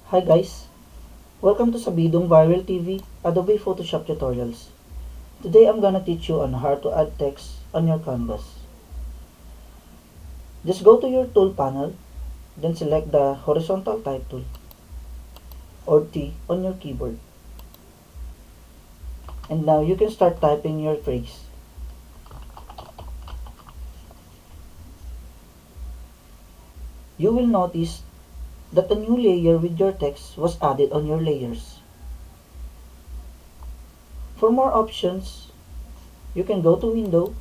Hi guys, welcome to Sabidong Viral TV Adobe Photoshop tutorials. Today I'm gonna teach you on how to add text on your canvas. Just go to your tool panel, then select the horizontal type tool or T on your keyboard. And now you can start typing your phrase. You will notice that a new layer with your text was added on your layers. For more options, you can go to Window,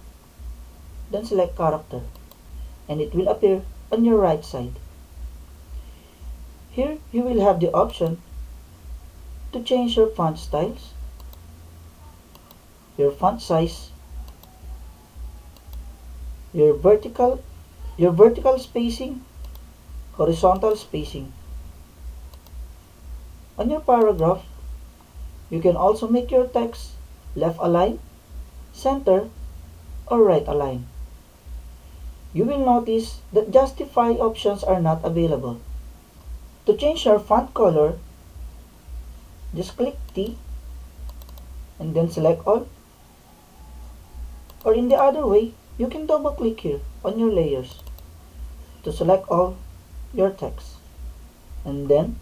then select Character, and it will appear on your right side. Here you will have the option to change your font styles, your font size, your vertical spacing, horizontal spacing. On your paragraph, you can also make your text left align, center, or right align. You will notice that justify options are not available. To change your font color, just click T and then select all. Or in the other way, you can double click here on your layers to select all your text. And then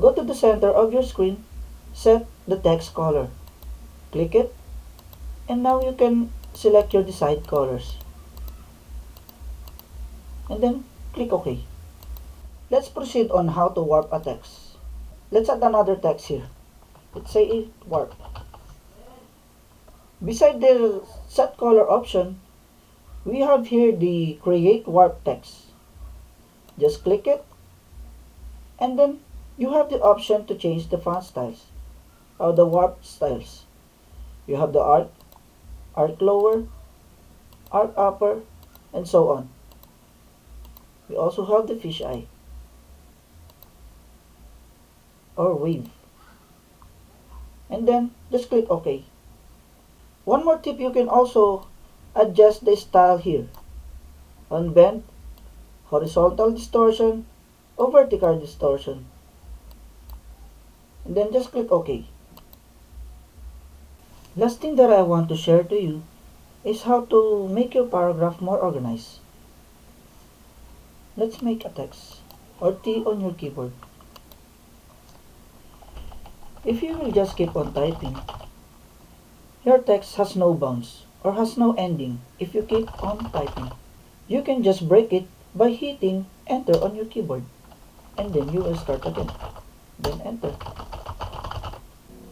go to the center of your screen, set the text color. Click it, and now you can select your desired colors. And then click OK. Let's proceed on how to warp a text. Let's add another text here. Let's say it warp. Beside the set color option, we have here the create warp text. Just click it, and then you have the option to change the font styles or the warp styles. You have the arc lower, arc upper, and so on. We also have the fisheye or wave. And then just click OK. One more tip, you can also adjust the style here on bend, horizontal distortion, or vertical distortion. And then just click OK. Last thing that I want to share to you is how to make your paragraph more organized. Let's make a text or T on your keyboard. If you will just keep on typing, your text has no bounds or has no ending if you keep on typing. You can just break it by hitting enter on your keyboard, and then you will start again, then enter.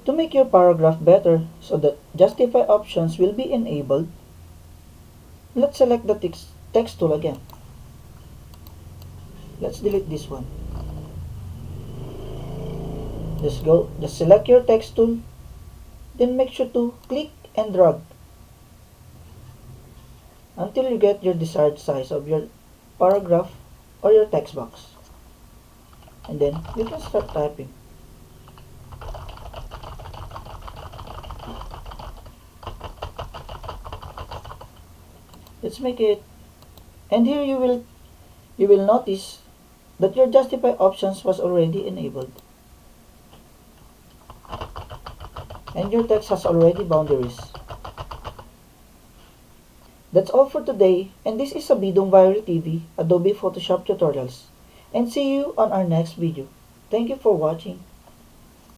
To make your paragraph better so that justify options will be enabled, let's select the text tool again. Let's delete this one. Just select your text tool, then make sure to click and drag until you get your desired size of your paragraph or your text box. And then you can start typing. Let's make it. And here you will notice that your justify options was already enabled. And your text has already boundaries. That's all for today, and this is Sabidong Viral TV Adobe Photoshop tutorials. And see you on our next video. Thank you for watching.